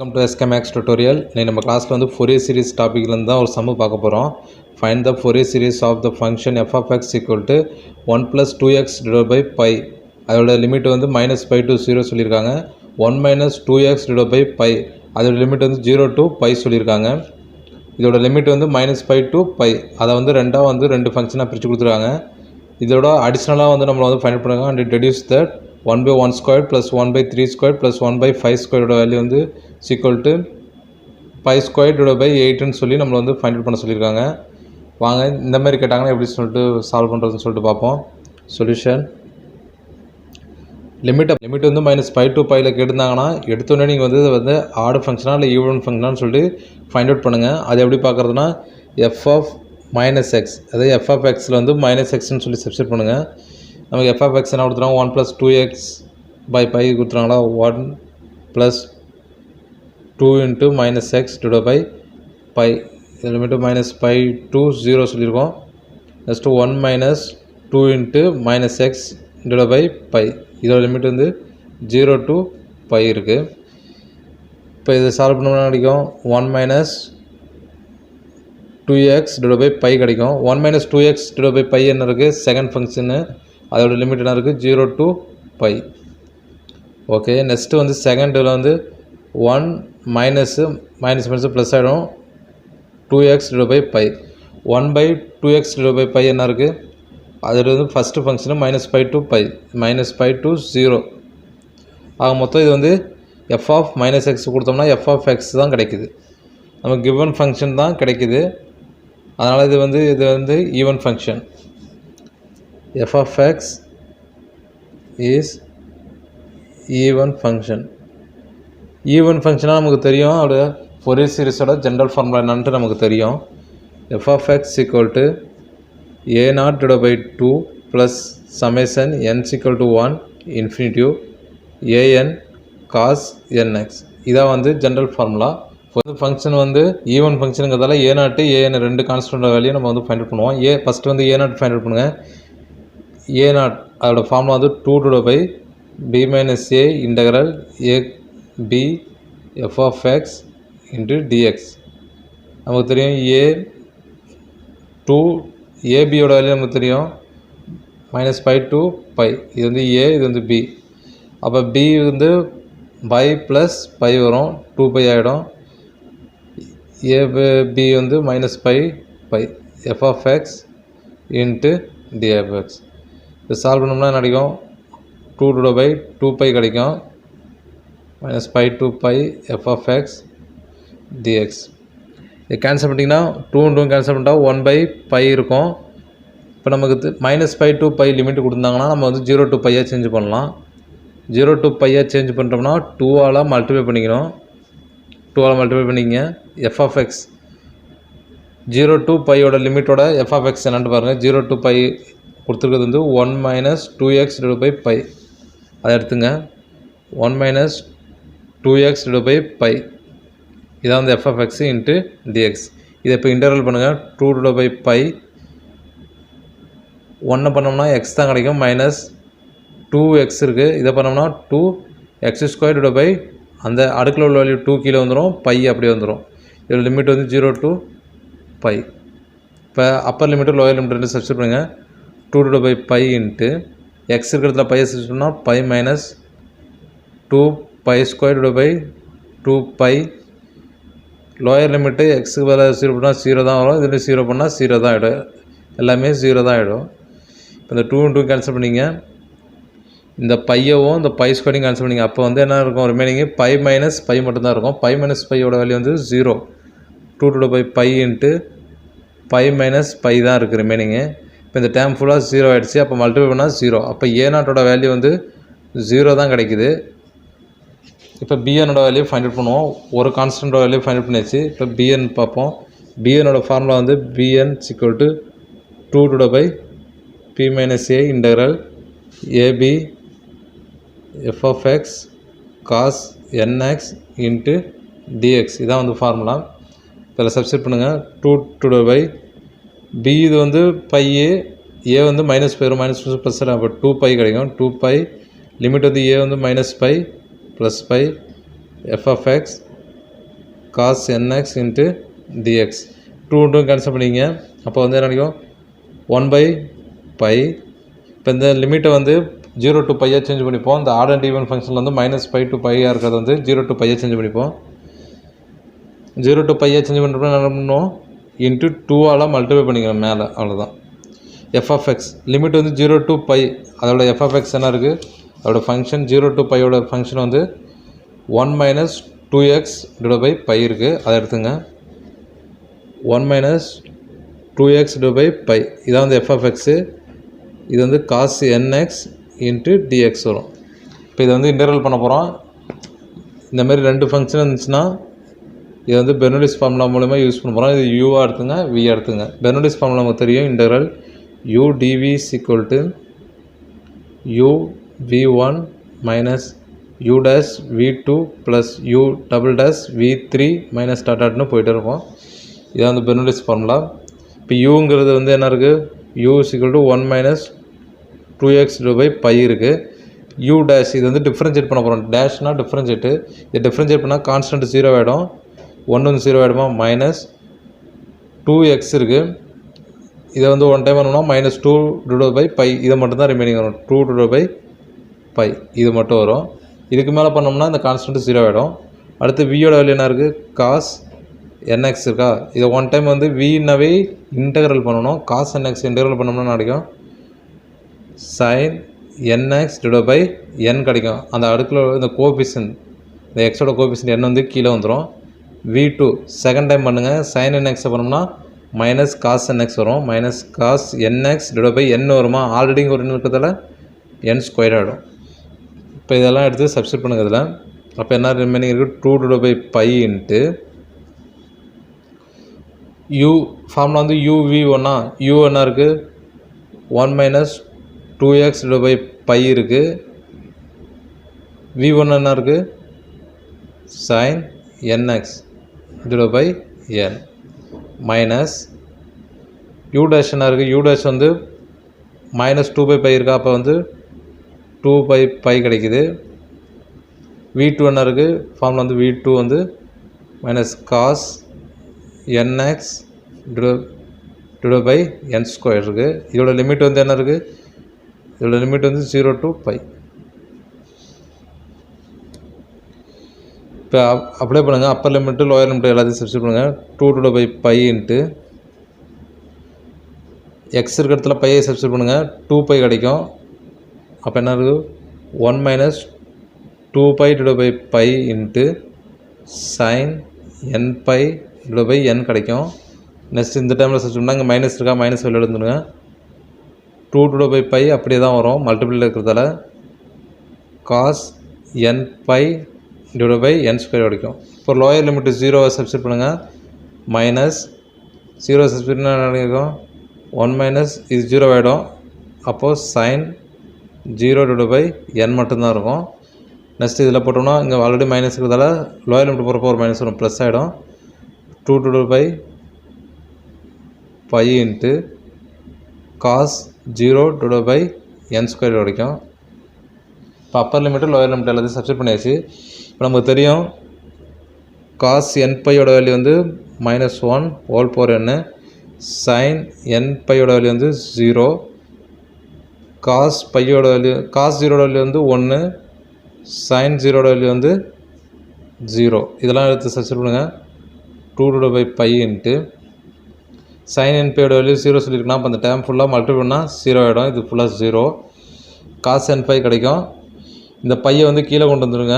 Welcome to SKMax tutorial. நம்ம கிளாஸ்ல வந்து Fourier series டாபிக்ல இருந்து தான் ஒரு சம் பார்க்க போறோம். Find the Fourier series of the function f of x equal to 1 plus 2x divided by pi. அதோட லிமிட் வந்து -pi to 0 சொல்லிருக்காங்க. 1 minus 2x divided by pi. அதோட லிமிட் வந்து 0 to pi சொல்லிருக்காங்க. இதோட லிமிட் வந்து -pi to pi. அத வந்து ரெண்டா வந்து ரெண்டு ஃபங்க்ஷனா பிரிச்சு கொடுத்துருக்காங்க. இதோட அடிஷனலா வந்து நம்ம வந்து ஃபைண்ட் பண்ணுங்க and deduce that 1 by 1 squared plus 1 by 3 squared plus 1 by 5 squared ஓட வேல்யூ வந்து equal to pi squared divided by 8 ன்னு சொல்லி நம்ம வந்து ஃபைண்ட் பண்ண சொல்லிருக்காங்க. வாங்க இந்த மாதிரி கேட்டாங்கன்னா எப்படி சொல்லிட்டு சால்வ் பண்றதுன்னு சொல்லிட்டு பாப்போம். சொல்யூஷன் லிமிட் வந்து -pi to pi ல கேட்டிருந்தாங்கன்னா எடுத்தோனே நீங்க வந்து ஆட் ஃபங்க்ஷனா இல்ல ஈவன் ஃபங்க்ஷனான்னு சொல்லிட்டு ஃபைண்ட் அவுட் பண்ணுங்க. அது எப்படி பார்க்கிறதுனா f of -x அதாவது f of x ல வந்து -x ன்னு சொல்லி சப்ஸ்டிட்யூட் பண்ணுங்க. நமக்கு f of x என்ன கொடுத்துறாங்க 1 plus 2x by pi கொடுத்துறாங்களா 1 plus 2 into -x divided by pi இது limit -pi to 0 சொல்லிருக்கோம். next 1 minus 2 into -x divided by pi இதோட லிமிட் வந்து 0 to pi இருக்கு. இப்போ இதை சால்வ் பண்ணோம்னா கிடைக்கும் 1 minus 2x divided by pi கிடைக்கும். 1 minus 2x divided by pi என்ன இருக்கு செகண்ட் ஃபங்க்ஷன் அதோட லிமிட் என்ன இருக்கு 0 to pi. ஓகே நெக்ஸ்ட் வந்து செகண்ட்ல வந்து 1 minus ப்ளஸ் ஆயிடும் 2x divided by pi 1 by 2x divided by pi என்ன இருக்கு அதோட வந்து first function -pi to pi -pi to 0 ஆக மொத்தம் இது வந்து f of -x கொடுத்தோம்னா f of x தான் கிடைக்குது. நமக்கு given ஃபங்க்ஷன் தான் கிடைக்குது. அதனால இது வந்து even function f of x is even function. Even ஃபங்க்ஷனா நமக்கு தெரியும் அதோட Fourier சீரிஸோட ஜெனரல் ஃபார்முலா என்னன்னு நமக்கு தெரியும். f of x equal to a0 divided by 2 plus summation n equal to 1 infinity an cos nx இதான் வந்து ஜெனரல் ஃபார்முலா. ஃபங்க்ஷன் வந்து ஈவன் ஃபங்க்ஷனுங்கிறதால a0 an ரெண்டு கான்ஸ்டன்ட் வேல்யூ நம்ம வந்து ஃபைண்ட் அவுட் பண்ணுவோம். ஃபர்ஸ்ட் வந்து a0 ஃபைண்ட் அவுட் பண்ணுங்க. a0 அதோட ஃபார்முலா வந்து 2 divided by b minus a integral a b f of x into dx நமக்கு தெரியும் a 2 ab ஓட வேல்யூ நமக்கு தெரியும் -pi to pi இது வந்து a இது வந்து b அப்ப b வந்து by plus pi வரும் 2 pi ஆயிடும் a b வந்து -pi f of x into dx இதை சால்வ் பண்ணோம்னா என்ன கிடைக்கும் 2 divided by 2 pi கிடைக்கும் -pi to pi f of x dx இதை கேன்சல் பண்ணிட்டீங்கன்னா 2 2 கேன்சல் பண்ணிட்டா 1 by pi இருக்கும். இப்போ நமக்கு -pi to pi லிமிட் கொடுத்தாங்கன்னா நம்ம வந்து 0 to pi சேஞ்ச் பண்ணலாம். 0 to pi சேஞ்ச் பண்ணுறோம்னா 2 ஆல் மல்டிப்ளை பண்ணிக்கணும். 2 ஆல் மல்டிப்ளை பண்ணிக்கங்க f of x 0 to pi ஓட லிமிட்டோட f of x என்னன்னு பாருங்க 0 to pi கொடுத்துருக்கிறது வந்து 1 minus 2x divided by pi அதை எடுத்துங்க 1 minus 2x divided by pi இதான் வந்து f of x into dx இதை இப்போ இன்டர்வல் பண்ணுங்கள் 2 divided by pi 1 பண்ணோம்னா x தான் கிடைக்கும் minus 2x இருக்குது இதை பண்ணோம்னா 2x square divided by அந்த அடுக்கில் உள்ள வேல்யூ 2 கீழே வந்துடும் pi அப்படியே வந்துடும். இதோட லிமிட் வந்து 0 to pi. இப்போ அப்பர் லிமிட்டு லோயர் லிமிட் ரெண்டு சப்ஸ்டிட்யூட் பண்ணுங்கள் 2 divided by pi into x இருக்கிறதுல pi சப்ஸ்டிட்யூட் பண்ணால் pi minus 2 pi square divided by 2 pi lower limit எக்ஸுக்கு பதிலாக 0 பண்ணால் 0 தான் வரும் இதில் 0 பண்ணால் 0 தான் ஆகிடும் எல்லாமே 0 தான் ஆகிடும். இப்போ இந்த 2 2 கேன்சல் பண்ணிங்க இந்த பையவும் இந்த பை ஸ்கொயரையும் கேன்சல் பண்ணிங்க அப்போ வந்து என்ன இருக்கும் ரிமைனிங் pi minus pi மட்டும்தான் இருக்கும். pi minus pi ஓட வேல்யூ வந்து 0 2 divided by pi into pi minus pi தான் இருக்குது ரிமைனிங்கு. இப்போ இந்த டேர்ம் ஃபுல்லாக 0 ஆகிடுச்சு அப்போ மல்டிப்ளை பண்ணால் 0 அப்போ a0ஓட வேல்யூ வந்து 0 தான் கிடைக்குது. இப்போ bnோட வேல்யூ ஃபைண்ட் அவுட் பண்ணுவோம். ஒரு கான்ஸ்டன்ட் வேல்யூ ஃபைண்ட் அவுட் பண்ணியாச்சு. இப்போ bn பார்ப்போம். bnோட ஃபார்முலா வந்து bn equal to 2 divided by p minus a integral ab f of x cos nx into dx இதான் வந்து ஃபார்முலா. இதில் சப்ஸ்டிட்யூட் பண்ணுங்கள் 2 divided by b இது வந்து pi a வந்து -pi வரும் -+ அப்போ 2 pi கிடைக்கும் 2 pi லிமிட் வந்து a வந்து -pi + pi f of x cos n x into d x. Two cancel பண்ணிங்க. அப்போ வந்து என்ன கிடைக்கும் 1/π. இப்போ இந்த லிமிட்டை வந்து 0 to π சேஞ்ச் பண்ணிப்போம். இந்த ஆட் அண்ட் ஈவன் ஃபங்க்ஷனில் வந்து -π to π இருக்கிறது வந்து 0 to π சேஞ்ச் பண்ணிப்போம். 0 to π சேஞ்ச் பண்ணுறப்ப என்ன பண்ணணும், இன்ட்டு 2ஆல் மல்டிப்ளை பண்ணிக்கணும் மேலே, அவ்வளோதான். f(x) லிமிட் வந்து 0 to π, அதோட f(x) என்ன இருக்குது, அதோட ஃபங்க்ஷன் 0 to πயோட ஃபங்க்ஷன் வந்து 1 - 2x/π இருக்குது. அதை எடுத்துங்க. 1 - 2x/π இதான் வந்து f(x). இது வந்து cos nx இன்ட்டு dx வரும். இப்போ இதை வந்து இன்டெக்ரல் பண்ண போகிறோம். இந்தமாரி ரெண்டு ஃபங்க்ஷன் இருந்துச்சுன்னா இது வந்து பெர்னோள்ளிஸ் ஃபார்முலா மூலமா யூஸ் பண்ண போகிறோம். இது யூவாக எடுத்துங்க, வி எடுத்துங்க. பெர்னோள்ளிஸ் ஃபார்முலா நமக்கு தெரியும். Integral u dv = u v1 minus u dash v2 plus u double dash v3 minus டாட்டாட்னு போயிட்டே இருக்கும். இதான் வந்து பெர்னோள்ளிஸ் ஃபார்முலா. இப்போ யூங்கிறது வந்து என்ன இருக்குது, u = 1 - 2x/π இருக்குது. u dash இது வந்து டிஃப்ரென்ஷியேட் பண்ண போகிறோம். டேஷ்னால் டிஃப்ரென்ஷியேட்டு. இது டிஃப்ரென்ஷியேட் பண்ணால் கான்ஸ்டன்ட் 0 ஆகிடும். 1 வந்து 0 ஆகிடுமா. -2x இருக்குது. இதை வந்து ஒன் டைம் பண்ணோம்னா -2/π. இதை மட்டும்தான் ரிமைனிங் வரும். 2/π இது மட்டும் வரும். இதுக்கு மேலே பண்ணோம்னா இந்த கான்ஸ்டன்ட் 0 ஆகிடும். அடுத்து வியோட வேல்யூ என்ன இருக்குது, cos nx இருக்கா. இதை ஒன் டைம் வந்து வின்னாவே இன்டெக்ரல் பண்ணணும். cos nx இன்டெக்ரல் பண்ணோம்னா கிடைக்கும் sin nx/n கிடைக்கும். அந்த அடுக்கில் இந்த கோஎஃபிஷியன்ட், இந்த எக்ஸோட கோஎஃபிஷியன்ட் n வந்து கீழே வந்துடும். v2 செகண்ட் டைம் பண்ணுங்கள். sin nx பண்ணோம்னா -cos nx வரும். -cos nx/n வருமா. ஆல்ரெடி ஒரு n இருக்கிறதால n² ஆகிடும். இப்போ இதெல்லாம் எடுத்து சப்ஸ்டிட் பண்ணுங்க இதில். அப்போ என்ன ரிமைனிங் இருக்குது, 2/π இன்ட்டு u ஃபார்முலா வந்து uv1. u என்ன இருக்குது, 1 - 2x/π இருக்குது. v1 என்ன இருக்குது, sin nx/n minus u dash என்ன இருக்குது, u dash வந்து -2/π இருக்கா. அப்போ வந்து 2/π கிடைக்குது. v2 என்ன இருக்குது, ஃபார்முலா வந்து v2 வந்து -cos nx/n² இருக்குது. இதோட லிமிட் வந்து என்ன இருக்குது, இதோட லிமிட் வந்து 0 to π. இப்போ அப்ளை பண்ணுங்கள். அப்பர் லிமிட்டு லோயர் லிமிட்டு எல்லாத்தையும் சப்ஸ்டிட் பண்ணுங்கள். 2/π இன்ட்டு எக்ஸ் இருக்கிற இடத்துல பையை சப்ஸ்டிட் பண்ணுங்கள். 2π கிடைக்கும். அப்போ என்ன இருக்குது, 1 - 2π/π இன்ட்டு sin nπ/n கிடைக்கும். நெக்ஸ்ட் இந்த டைமில் சப்ஸ்டிட் பண்ணால் இங்கே மைனஸ் இருக்கா, மைனஸ் வெளியே எடுத்துடுங்க. 2/π அப்படியே தான் வரும் மல்டிபிளில் இருக்கிறதால. cos nπ/n² கிடைக்கும். இப்போ லோயர் லிமிட்டு 0 சப்ஸ்டிட் பண்ணுங்கள். -0 சப்ஸ்டிட் பண்ணால் என்ன கிடைக்கும், 1 - இது 0 ஆகிடும். அப்போது sin 0/n மட்டும்தான் இருக்கும். நெக்ஸ்ட் இதில் போட்டோம்னா இங்கே ஆல்ரெடி மைனஸ் இருக்கிறதால லோயர் லிமிட் போகிறப்போ ஒரு மைனஸ் வரும், ப்ளஸ் ஆகிடும். 2/π இன்ட்டு cos 0/n² கிடைக்கும். இப்போ அப்பர் லிமிட்டு லோயர் லிமிட் எல்லாத்தையும் சப்ஸ்டிட் பண்ணியாச்சு. இப்போ நமக்கு தெரியும் cos nπயோட வேல்யூ வந்து -1/n, sin nπயோட வேல்யூ வந்து 0, cos πயோட வேல்யூ, cos 0ஓட வேல்யூ வந்து 1, sin 0ஓட வேல்யூ வந்து 0. இதெல்லாம் எடுத்து சப்ஸ்டிட் பண்ணுங்கள். 2/π இன்ட்டு sin nπயோட வேல்யூ 0 சொல்லியிருக்குன்னா அப்போ அந்த டேம் ஃபுல்லாக மல்டிபிள் பண்ணால் 0 ஆகிடும். இது ஃபுல்லாக 0. cos nπ கிடைக்கும். இந்த பையை வந்து கீழே கொண்டு வந்துடுங்க.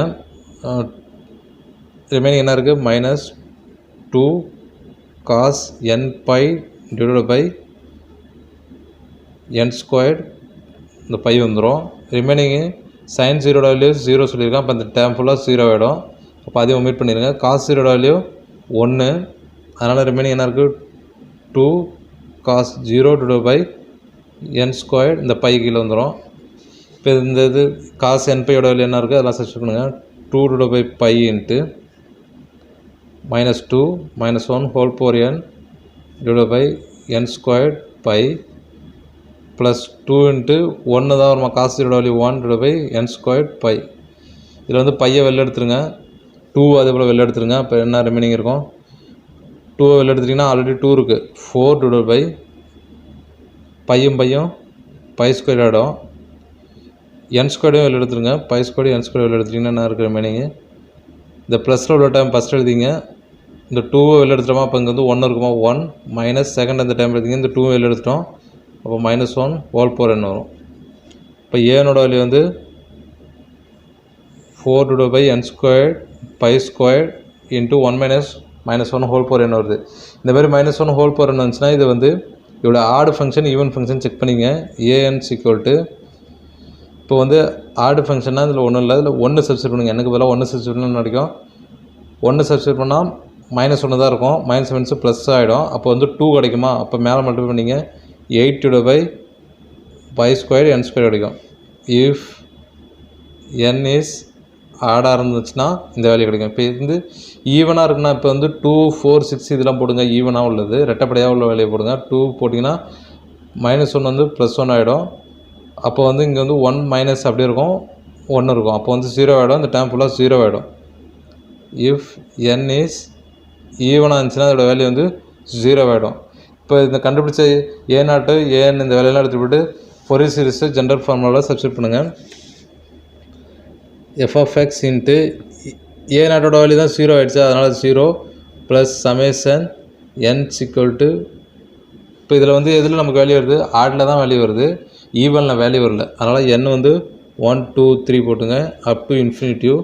ரிமைனிங் என்ன இருக்குது, -2 cos nπ/n². இந்த பை வந்துடும். ரிமைனிங்கு sin 0ஓட வேல்யூ 0 சொல்லியிருக்கேன். அப்போ அந்த டேம் ஃபுல்லாக 0 ஆகிடும். அப்போ அதையும் ஒமிட் பண்ணிடுங்க. cos 0ஓட வேல்யூ 1, அதனால் ரிமைனிங் என்ன இருக்குது, 2 cos 0/n². இந்த பை கீழே வந்துடும். இப்போ இந்த இது cos nπயோட வேல்யூ என்ன இருக்குது, அதெல்லாம் சப்ஸ்டிட் பண்ணுங்கள். 2/π இன்ட்டு -2 - 1/n/n² ப்ளஸ் 2 இன்ட்டு 1 தான் வருமா, cos 0ஓட வேல்யூ 1/n². இதில் வந்து பையை வெளில எடுத்துருங்க. 2 அதே போல் வெளில எடுத்துருங்க. இப்போ என்ன ரிமைனிங் இருக்கும், 2 வெளில எடுத்துட்டிங்கன்னா ஆல்ரெடி 2 இருக்குது. 4 டிவைட் பை பையும் பை ஸ்கொயர் ஆகிடும். n ஸ்கொயரையும் வெளில எடுத்துருங்க. பை ஸ்கொயர் n ஸ்கொயர் வெளில எடுத்துட்டிங்கன்னா என்ன இருக்குது ரிமைனிங்கு. இந்த ப்ளஸில் உள்ள டைம் ஃபஸ்ட் எழுதிங்க. இந்த 2 வெளில எடுத்துட்டோமா, அப்போ இங்கே வந்து 1 இருக்குமா, 1 மைனஸ் செகண்ட் அந்த டைம் எடுத்திங்க. இந்த 2 வெளில எடுத்துட்டோம், அப்போ -1 ஹோல் பவர் n வரும். இப்போ ஏனோட வேல்யூ வந்து 4 divide by n square pi square into 1 minus 1 whole power n வருது. இந்த மாதிரி -1 ஹோல் பவர் n வந்துச்சுன்னா இது வந்து இதோட ஆடு ஃபங்க்ஷன் ஈவன் ஃபங்க்ஷன் செக் பண்ணிங்க. an = இப்போ வந்து ஆடு ஃபங்க்ஷன்னா இதில் ஒன்றும் இல்லை, இதில் 1 சப்ஸ்டியூட் பண்ணுங்கள். எனக்கு பதிலாக 1 சப்ஸ்டியூட் பண்ணணும் கிடைக்கும். 1 சப்ஸ்டியூட் பண்ணால் -1 தான் இருக்கும். -1 ப்ளஸ் ஆகிடும். அப்போ வந்து 2 கிடைக்குமா, அப்போ மேலே மல்டிப்ளை பண்ணிங்க. 8 divide by pi square n square கிடைக்கும். இஃப் n இஸ் ஆடாக இருந்துச்சுன்னா இந்த வேல்யூ கிடைக்கும். இப்போ இது ஈவனாக இருக்குன்னா இப்போ வந்து 2, 4, 6 இதெல்லாம் போடுங்க. ஈவனாக உள்ளது ரெட்டப்படையாக உள்ள வேலையை போடுங்க. 2 போட்டிங்கன்னா -1 வந்து +1 ஆகிடும். அப்போ வந்து இங்கே வந்து 1 மைனஸ் அப்படியே இருக்கும், 1 இருக்கும். அப்போ வந்து 0 ஆகிடும். இந்த டைம் ஃபுல்லாக 0 ஆகிடும். இஃப் n இஸ் ஈவனாக இருந்துச்சுன்னா அதோட வேல்யூ வந்து 0 ஆகிடும். இப்போ இந்த கண்டுபிடிச்ச a0 an இந்த வேலையெல்லாம் எடுத்துகிட்டு ஃபோரியர் சீரிஸை ஜென்ரல் ஃபார்முலாவில் சப்ஸ்டியூட் பண்ணுங்கள். f(x) இன்ட்டு a0ஓட வேல்யூ தான் 0 ஆகிடுச்சு, அதனால் 0 ப்ளஸ் சமேஷன் n = இப்போ இதில் வந்து எதில் நமக்கு வேல்யூ வருது, ஆடில் தான் வேல்யூ வருது, ஈவனில் வேல்யூ வரல. அதனால் n வந்து 1, 2, 3 போட்டுங்க அப் டு இன்ஃபினிட்டிவ்.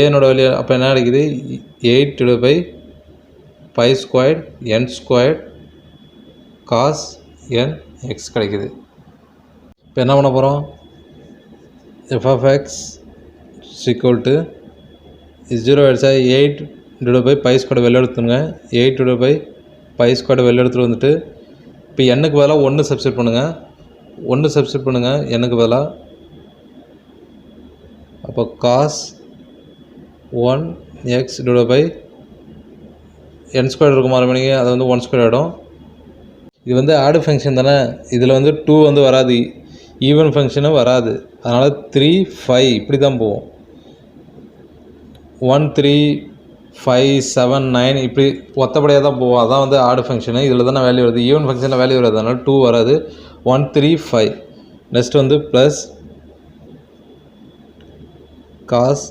ஏனோட வேல்யூ அப்போ என்ன கிடைக்குது, 8 divide by pi square n square cos n x கிடைக்குது. இப்போ என்ன பண்ண போகிறோம், f(x) = 0 ஆகிடுச்சா, 8 டிவைட் பை பை ஸ்கொயர் வெளில எடுத்துங்க. 8 டிவைட் பை பை ஸ்கொயர் வெளில எடுத்துகிட்டு வந்துட்டு இப்போ n-க்கு பதிலாக 1 சப்ஸ்டியூட் பண்ணுங்கள். 1 சப்ஸ்டியூட் பண்ணுங்கள் n-க்கு பதிலாக. அப்போ cos 1x divide by n square இருக்குமா ரிமைனிங், அது வந்து 1 ஸ்கொயர் ஆகிடும். இது வந்து ஆடு ஃபங்க்ஷன் தானே, இதில் வந்து 2 வந்து வராது, ஈவன் ஃபங்க்ஷனும் வராது. அதனால் 3, 5 இப்படி தான் போகும். 1, 3, 5, 7, 9 இப்படி ஒத்தப்படியாக தான் போகும். அதான் வந்து ஆடு ஃபங்க்ஷனு. இதில் தானே வேல்யூ வருது, ஈவன் ஃபங்க்ஷனில் வேல்யூ வருது, அதனால் 2 வராது. 1, 3, 5 நெக்ஸ்ட் வந்து plus cos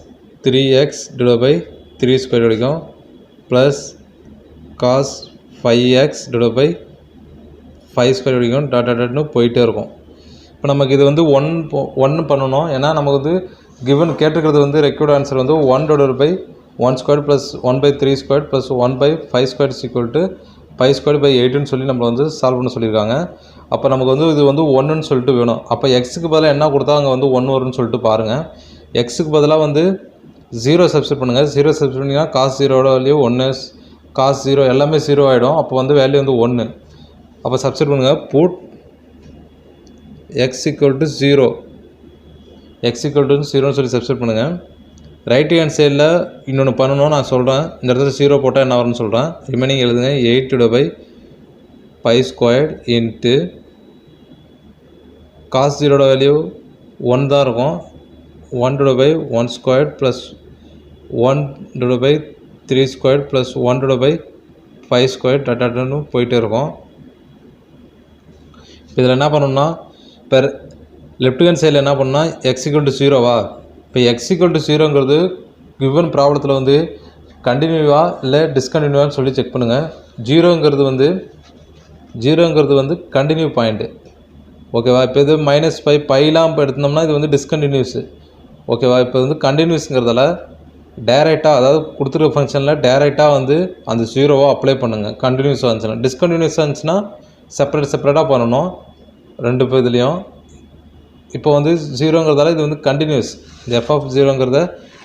3x divide by 3 square கிடைக்கும். Plus cos 5x divide by 5 square கிடைக்கும். டாட்னு போயிட்டே இருக்கும். இப்போ நமக்கு இது வந்து 1 பண்ணணும். ஏன்னா நமக்கு வந்து கிவன் கேட்டிருக்கிறது வந்து ரெக்யூர்ட் ஆன்சர் வந்து 1 divide by 1 square plus 1/3 square plus 1/5 square = pi square pi 8ன்னு சொல்லி நம்ம வந்து சால்வ் பண்ண சொல்லியிருக்காங்க. அப்போ நமக்கு வந்து இது வந்து 1ன்னு சொல்லிட்டு வேணும். அப்போ எக்ஸுக்கு பதிலாக என்ன கொடுத்தா அங்கே வந்து 1 வரும்னு சொல்லிட்டு பாருங்கள். எக்ஸுக்கு பதிலாக வந்து 0 சப்ஸ்டியூட் பண்ணுங்கள். 0 சப்ஸ்டியூட் பண்ணிங்கன்னா காஸ் 0ஓட வேல்யூ 1, காஸ் 0 எல்லாமே 0 ஆகிடும். அப்போ வந்து வேல்யூ வந்து 1. அப்போ சப்ஸ்டியூட் பண்ணுங்கள். புட் x = 0, x = 0ன்னு சொல்லி சப்ஸ்டியூட் பண்ணுங்கள். ரைட் ஹேண்ட் சைடில் இன்னொன்று பண்ணணும், நான் சொல்கிறேன். இந்த இடத்துல 0 போட்டால் என்ன வரும்னு சொல்கிறேன். ரிமைனிங் எழுதுங்க. 8 divide by pi square into cos 0ஓட வேல்யூ 1 தான் இருக்கும். 1 divide by 1 square plus 1 divide by 3 square plus 1 divide by 5 square டாட்டான்னு போயிட்டே இருக்கும். இதில் என்ன பண்ணணும்னா, இப்போ லெஃப்ட் ஹேண்ட் சைடில் என்ன பண்ணால் x = 0வா, இப்போ x = 0ங்கிறது கிவன் ப்ராப்ளத்தில் வந்து கண்டினியூவா இல்லை டிஸ்கண்டினியூவான்னு சொல்லி செக் பண்ணுங்கள். 0ங்கிறது வந்து கண்டினியூ பாயிண்ட்டு, ஓகேவா. இப்போ இது -5 பைலாம் இப்போ எடுத்தோம்னா இது வந்து டிஸ்கண்டினியூஸு, ஓகேவா. இப்போ வந்து கண்டினியூஸுங்கிறதால டேரெக்டாக, அதாவது கொடுத்துருக்க ஃபங்க்ஷனில் டேரெக்டாக வந்து அந்த 0வா அப்ளை பண்ணுங்கள். கண்டினியூஸாக இருந்துச்சுன்னா. டிஸ்கண்டினியூஸாக இருந்துச்சுன்னா செப்பரேட்டாக பண்ணணும் ரெண்டு இதுலேயும். இப்போ வந்து 0ங்கிறதால இது வந்து கண்டினியூஸ். இந்த f(0)ங்கிறத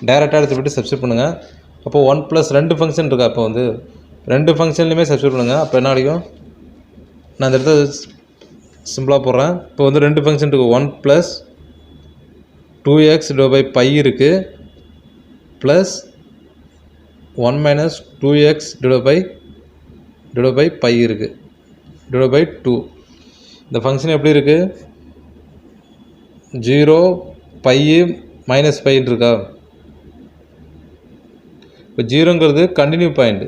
டேரெக்டாக எடுத்துகிட்டு சப்ஸ்டியூட் பண்ணுங்கள். அப்போ 1 + 2 ஃபங்க்ஷன் இருக்கா, இப்போ வந்து 2 ஃபங்க்ஷன்லையுமே சப்ஸ்டியூட் பண்ணுங்கள். அப்போ என்ன கிடைக்கும், நான் இந்த இடத்த சிம்பிளாக போடுறேன். இப்போ வந்து 2 ஃபங்க்ஷன் இருக்குது. 1 + 2x டிவைட் பை பை இருக்குது, plus 1 - 2x divide by pi இருக்குது, டிவைட் பை 2. இந்த ஃபங்க்ஷன் எப்படி இருக்குது, 0 பை -π இருக்கா. இப்போ ஜீரோங்கிறது கண்டினியூ பாயிண்ட்டு,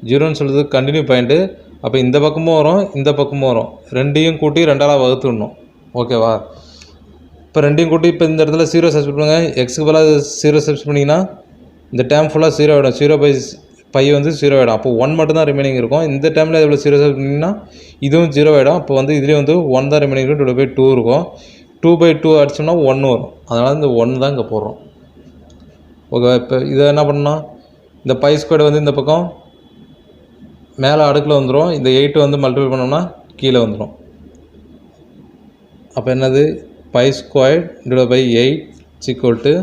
ஜீரோன்னு சொல்கிறது கண்டினியூ பாயிண்ட்டு. அப்போ இந்த பக்கமும் வரும் இந்த பக்கமும் வரும், ரெண்டையும் கூட்டி 2ஆல் வகுத்துடணும். ஓகேவா? இப்போ ரெண்டையும் கூட்டி இப்போ இந்த இடத்துல 0 சப்ஸ்டிட் பண்ணுங்கள். எக்ஸுக்கு பதிலாக 0 சப்ஸ்டிட் பண்ணிங்கன்னா இந்த டேம் ஃபுல்லாக 0 ஆகிடும். 0/π வந்து 0 ஆகிடும். அப்போ 1 மட்டும் தான் ரிமைனிங் இருக்கும். இந்த டைமில் எவ்வளோ 0 சப்ஸ்டிட் பண்ணிங்கன்னா இதுவும் 0 ஆகிடும். அப்போ வந்து இதுலேயும் வந்து 1 தான் ரிமைனிங் இருக்கும். 2/2 இருக்கும். 2/2 அடிச்சோம்னா 1 வரும். அதனால் இந்த 1 தான் இங்கே போடுறோம். ஓகே, இப்போ இதை என்ன பண்ணணும், இந்த பை ஸ்கொயர் வந்து இந்த பக்கம் மேலே அடுக்கில் வந்துடும். இந்த 8 வந்து மல்டிப்ளை பண்ணோம்னா கீழே வந்துடும். அப்போ என்னது, pi square divide by 8 equal to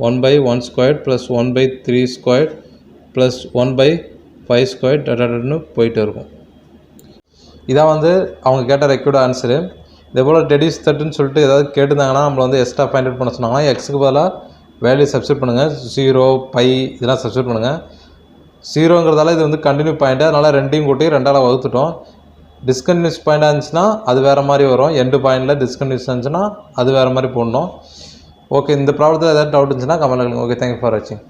1/1 square plus 1/3 square plus 1/5 square டன்னு போயிட்டு இருக்கும். இதான் வந்து அவங்க கேட்ட ரெக்யூர்ட் ஆன்சரு. இதே போல் டெடிஸ் தட்டுன்னு சொல்லிட்டு ஏதாவது கேட்டிருந்தாங்கன்னா நம்மளை வந்து எக்ஸ்ட்ரா ஃபைண்ட் அவுட் பண்ண சொன்னாங்கன்னா எக்ஸுக்கு பதிலாக வேல்யூ சப்ஸ்டிட் பண்ணுங்கள். 0, π இதெல்லாம் சப்ஸ்டிட் பண்ணுங்கள். 0ங்கிறதால இது வந்து கண்டினியூ பாயிண்ட்டு, அதனால் ரெண்டையும் கூட்டி 2ஆல் வகுத்துட்டோம். டிஸ்கன்டினியூஸ் பாயிண்டாக இருந்துச்சுன்னா அது வேறு மாதிரி வரும். எண்டு பாயிண்டில் டிஸ்கன்டினியூஸ் இருந்துச்சுன்னா அது வேறு மாதிரி போடணும். ஓகே, இந்த ப்ராப்ளத்தில் ஏதாவது டவுட் இருந்துச்சுன்னா கமெண்ட் பண்ணுங்கள். ஓகே, தேங்க்யூ ஃபார் வாட்சிங்.